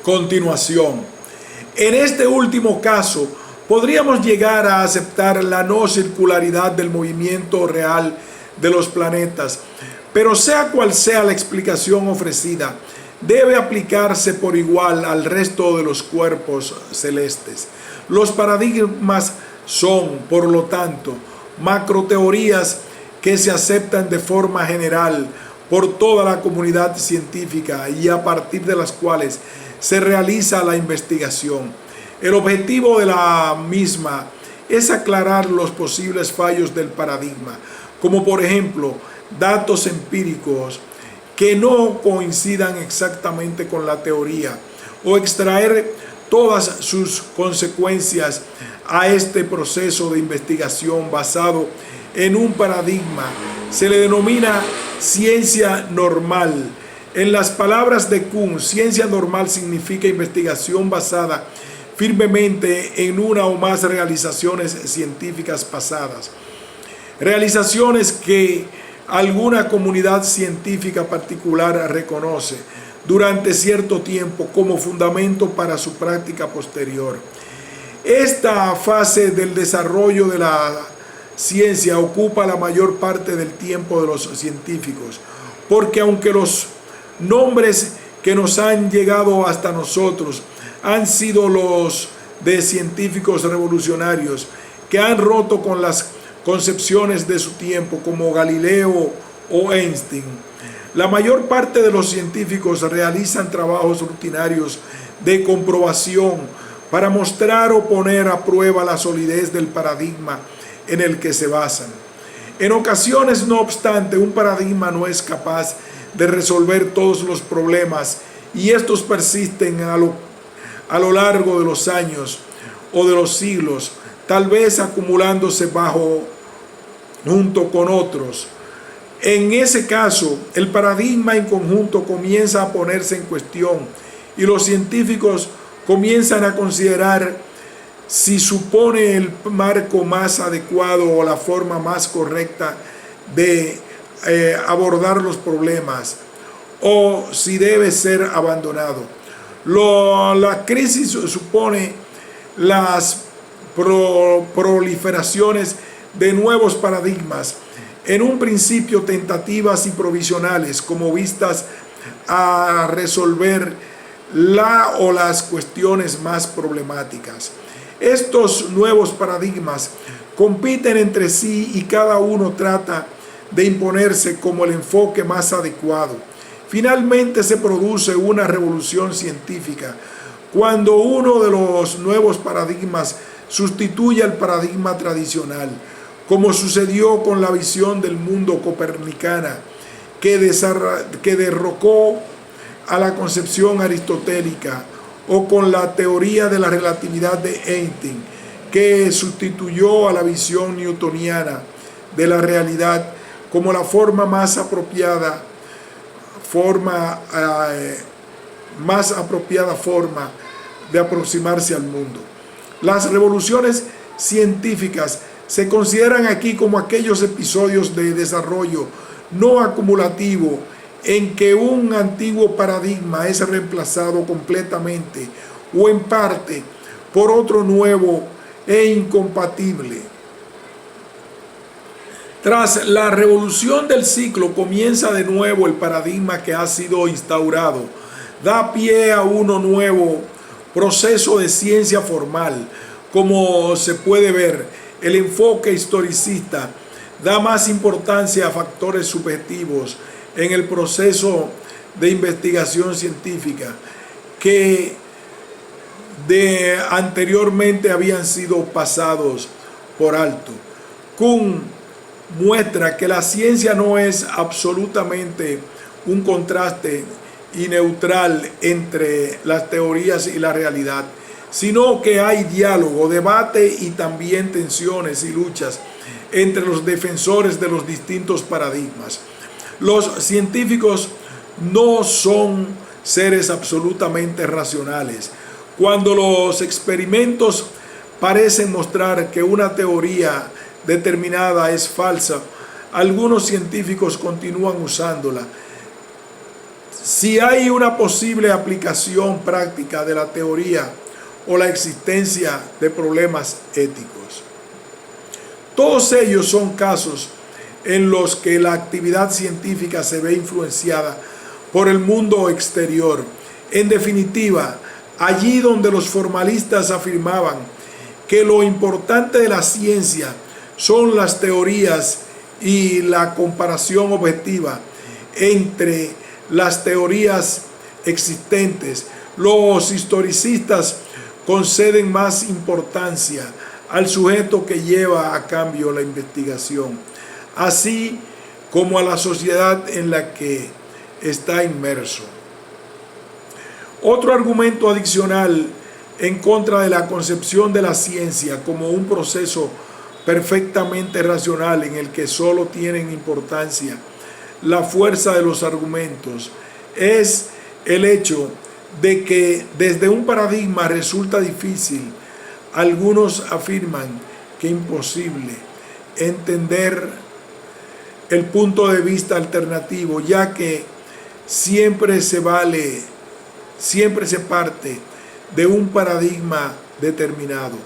continuación. En este último caso, podríamos llegar a aceptar la no circularidad del movimiento real de los planetas, pero sea cual sea la explicación ofrecida, debe aplicarse por igual al resto de los cuerpos celestes. Los paradigmas son, por lo tanto, macroteorías que se aceptan de forma general por toda la comunidad científica y a partir de las cuales se realiza la investigación. El objetivo de la misma es aclarar los posibles fallos del paradigma, como por ejemplo datos empíricos que no coincidan exactamente con la teoría o extraer todas sus consecuencias a este proceso de investigación basado en un paradigma. Se le denomina ciencia normal. En las palabras de Kuhn, ciencia normal significa investigación basada firmemente en una o más realizaciones científicas pasadas. Realizaciones que alguna comunidad científica particular reconoce durante cierto tiempo como fundamento para su práctica posterior. Esta fase del desarrollo de la ciencia ocupa la mayor parte del tiempo de los científicos, porque aunque los nombres que nos han llegado hasta nosotros han sido los de científicos revolucionarios que han roto con las concepciones de su tiempo, como Galileo o Einstein, la mayor parte de los científicos realizan trabajos rutinarios de comprobación para mostrar o poner a prueba la solidez del paradigma en el que se basan. En ocasiones, no obstante, un paradigma no es capaz de resolver todos los problemas y estos persisten a lo largo de los años o de los siglos, tal vez acumulándose junto con otros. En ese caso, el paradigma en conjunto comienza a ponerse en cuestión y los científicos comienzan a considerar si supone el marco más adecuado o la forma más correcta de abordar los problemas o si debe ser abandonado. La crisis supone las proliferaciones de nuevos paradigmas, en un principio tentativas y provisionales, como vistas a resolver las cuestiones más problemáticas. Estos nuevos paradigmas compiten entre sí y cada uno trata de imponerse como el enfoque más adecuado. Finalmente se produce una revolución científica cuando uno de los nuevos paradigmas sustituye al paradigma tradicional, como sucedió con la visión del mundo copernicana, que derrocó a la concepción aristotélica, o con la teoría de la relatividad de Einstein, que sustituyó a la visión newtoniana de la realidad como la forma más apropiada forma de aproximarse al mundo. Las revoluciones científicas se consideran aquí como aquellos episodios de desarrollo no acumulativo en que un antiguo paradigma es reemplazado completamente o en parte por otro nuevo e incompatible. Tras la revolución del ciclo comienza de nuevo el paradigma que ha sido instaurado, da pie a uno nuevo proceso de ciencia formal. Como se puede ver, el enfoque historicista da más importancia a factores subjetivos en el proceso de investigación científica que anteriormente habían sido pasados por alto. Kuhn muestra que la ciencia no es absolutamente un contraste y neutral entre las teorías y la realidad, sino que hay diálogo, debate y también tensiones y luchas entre los defensores de los distintos paradigmas. Los científicos no son seres absolutamente racionales. Cuando los experimentos parecen mostrar que una teoría determinada es falsa, algunos científicos continúan usándola. si hay una posible aplicación práctica de la teoría o la existencia de problemas éticos. Todos ellos son casos en los que la actividad científica se ve influenciada por el mundo exterior. En definitiva, allí donde los formalistas afirmaban que lo importante de la ciencia son las teorías y la comparación objetiva entre las teorías existentes, los historicistas conceden más importancia al sujeto que lleva a cabo la investigación, así como a la sociedad en la que está inmerso. Otro argumento adicional en contra de la concepción de la ciencia como un proceso perfectamente racional en el que solo tienen importancia la fuerza de los argumentos es el hecho de que desde un paradigma resulta difícil, algunos afirman que imposible, entender el punto de vista alternativo, ya que siempre se parte de un paradigma determinado.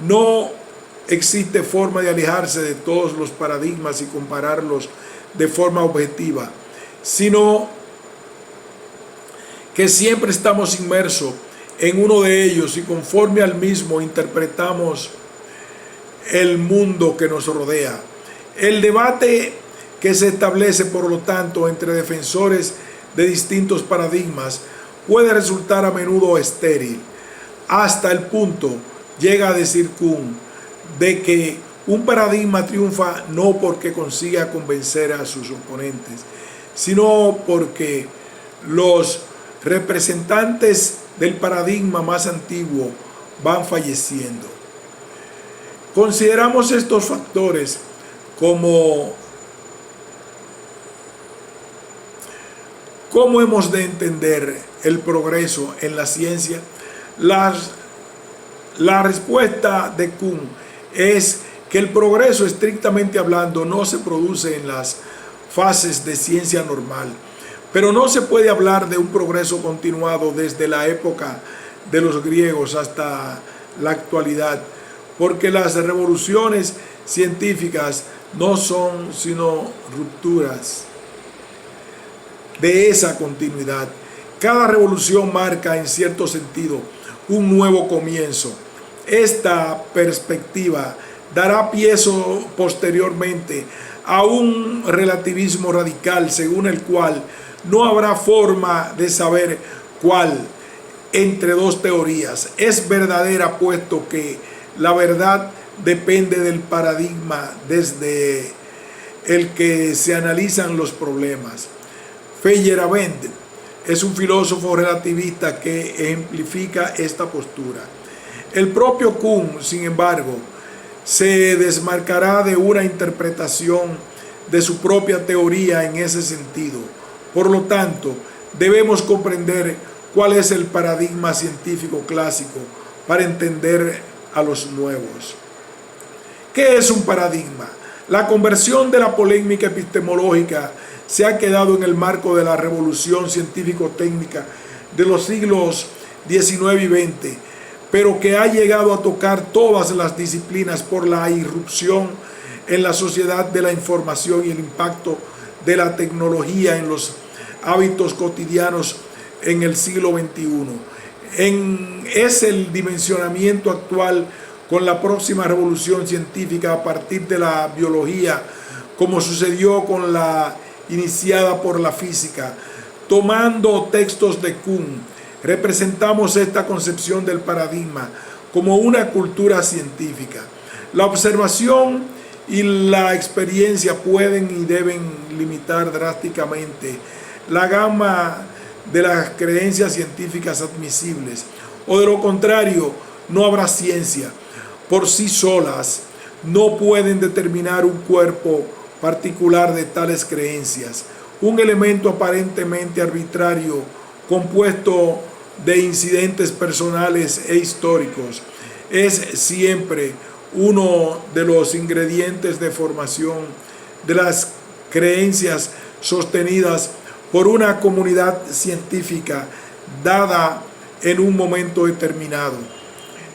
No existe forma de alejarse de todos los paradigmas y compararlos de forma objetiva, sino que siempre estamos inmersos en uno de ellos y conforme al mismo interpretamos el mundo que nos rodea. El debate que se establece, por lo tanto, entre defensores de distintos paradigmas puede resultar a menudo estéril, hasta el punto, llega a decir Kuhn, de que un paradigma triunfa no porque consiga convencer a sus oponentes, sino porque los representantes del paradigma más antiguo van falleciendo. Consideramos estos factores como ¿cómo hemos de entender el progreso en la ciencia? La respuesta de Kuhn es que el progreso, estrictamente hablando, no se produce en las fases de ciencia normal, pero no se puede hablar de un progreso continuado desde la época de los griegos hasta la actualidad, porque las revoluciones científicas no son sino rupturas de esa continuidad. Cada revolución marca en cierto sentido un nuevo comienzo. Esta perspectiva dará pie posteriormente a un relativismo radical según el cual no habrá forma de saber cuál entre dos teorías es verdadera, puesto que la verdad depende del paradigma desde el que se analizan los problemas. Feyerabend es un filósofo relativista que ejemplifica esta postura. El propio Kuhn, sin embargo, se desmarcará de una interpretación de su propia teoría en ese sentido. Por lo tanto, debemos comprender cuál es el paradigma científico clásico para entender a los nuevos. ¿Qué es un paradigma? La conversión de la polémica epistemológica se ha quedado en el marco de la revolución científico-técnica de los siglos XIX y XX, pero que ha llegado a tocar todas las disciplinas por la irrupción en la sociedad de la información y el impacto de la tecnología en los hábitos cotidianos en el siglo XXI. Es el dimensionamiento actual con la próxima revolución científica a partir de la biología, como sucedió con la iniciada por la física. Tomando textos de Kuhn, representamos esta concepción del paradigma como una cultura científica. La observación y la experiencia pueden y deben limitar drásticamente la gama de las creencias científicas admisibles, o de lo contrario, no habrá ciencia. Por sí solas no pueden determinar un cuerpo particular de tales creencias, un elemento aparentemente arbitrario compuesto de incidentes personales e históricos. Es siempre uno de los ingredientes de formación de las creencias sostenidas por una comunidad científica dada en un momento determinado.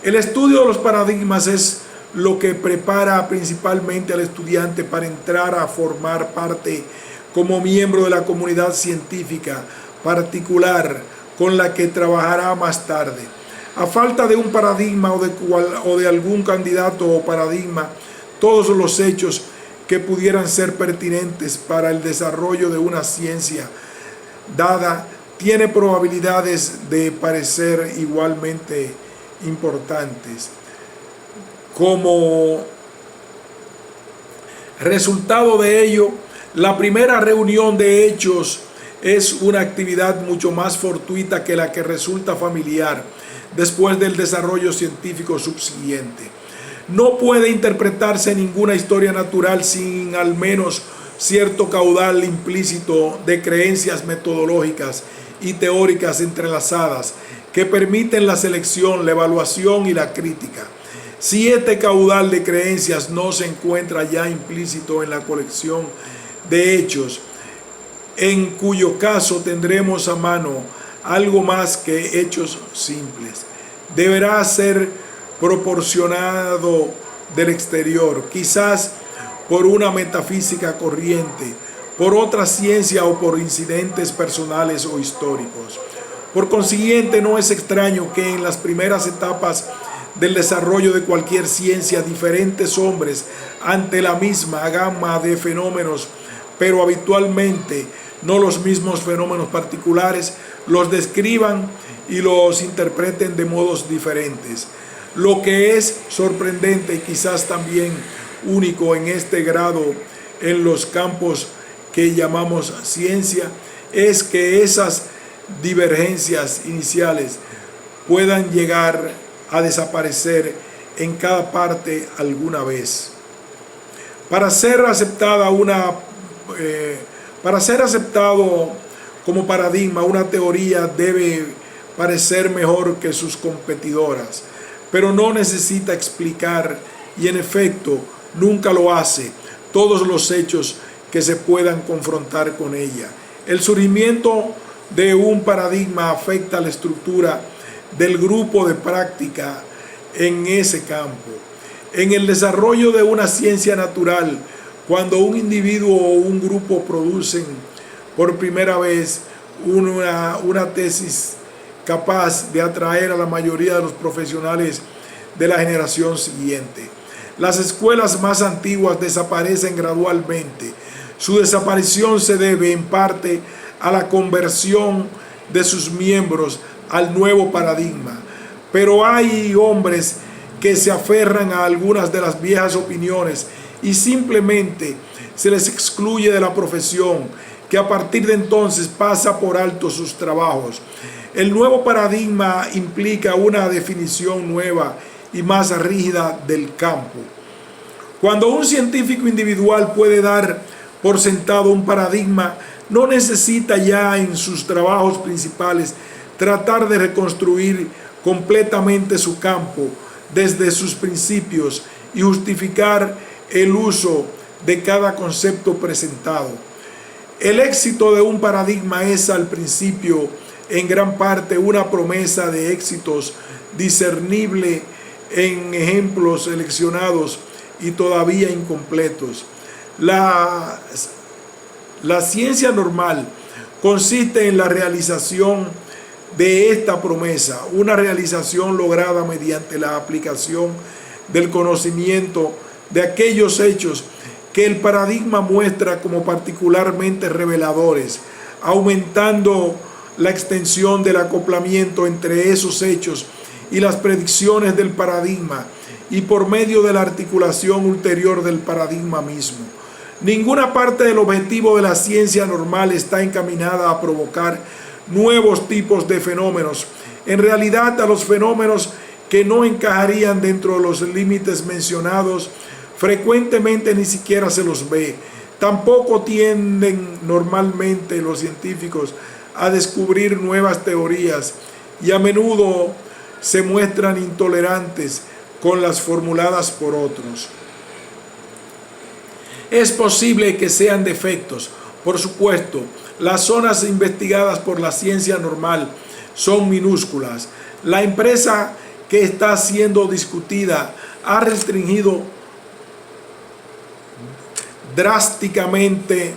El estudio de los paradigmas es lo que prepara principalmente al estudiante para entrar a formar parte como miembro de la comunidad científica particular con la que trabajará más tarde. A falta de un paradigma o de algún candidato o paradigma, todos los hechos que pudieran ser pertinentes para el desarrollo de una ciencia dada tiene probabilidades de parecer igualmente importantes. Como resultado de ello, la primera reunión de hechos es una actividad mucho más fortuita que la que resulta familiar después del desarrollo científico subsiguiente. No puede interpretarse ninguna historia natural sin al menos cierto caudal implícito de creencias metodológicas y teóricas entrelazadas que permiten la selección, la evaluación y la crítica. Si este caudal de creencias no se encuentra ya implícito en la colección de hechos, en cuyo caso tendremos a mano algo más que hechos simples, deberá ser proporcionado del exterior, quizás por una metafísica corriente, por otra ciencia o por incidentes personales o históricos. Por consiguiente, no es extraño que en las primeras etapas del desarrollo de cualquier ciencia, diferentes hombres ante la misma gama de fenómenos, pero habitualmente no los mismos fenómenos particulares, los describan y los interpreten de modos diferentes. Lo que es sorprendente y quizás también único en este grado en los campos que llamamos ciencia es que esas divergencias iniciales puedan llegar a desaparecer en cada parte alguna vez. Para ser aceptado como paradigma, una teoría debe parecer mejor que sus competidoras, pero no necesita explicar y en efecto nunca lo hace todos los hechos que se puedan confrontar con ella. El surgimiento de un paradigma afecta la estructura del grupo de práctica en ese campo. En el desarrollo de una ciencia natural, cuando un individuo o un grupo producen por primera vez una tesis capaz de atraer a la mayoría de los profesionales de la generación siguiente, las escuelas más antiguas desaparecen gradualmente. Su desaparición se debe en parte a la conversión de sus miembros al nuevo paradigma. Pero hay hombres que se aferran a algunas de las viejas opiniones y simplemente se les excluye de la profesión, que a partir de entonces pasa por alto sus trabajos. El nuevo paradigma implica una definición nueva y más rígida del campo. Cuando un científico individual puede dar por sentado un paradigma, no necesita ya en sus trabajos principales tratar de reconstruir completamente su campo desde sus principios y justificar el uso de cada concepto presentado. El éxito de un paradigma es al principio en gran parte una promesa de éxitos discernible en ejemplos seleccionados y todavía incompletos. La ciencia normal consiste en la realización de esta promesa, una realización lograda mediante la aplicación del conocimiento de aquellos hechos que el paradigma muestra como particularmente reveladores, aumentando la extensión del acoplamiento entre esos hechos y las predicciones del paradigma y por medio de la articulación ulterior del paradigma mismo. Ninguna parte del objetivo de la ciencia normal está encaminada a provocar nuevos tipos de fenómenos. En realidad, a los fenómenos que no encajarían dentro de los límites mencionados, frecuentemente ni siquiera se los ve. Tampoco tienden normalmente los científicos a descubrir nuevas teorías y a menudo se muestran intolerantes con las formuladas por otros. Es posible que sean defectos, por supuesto, Las zonas investigadas por la ciencia normal son minúsculas. La empresa que está siendo discutida ha restringido drásticamente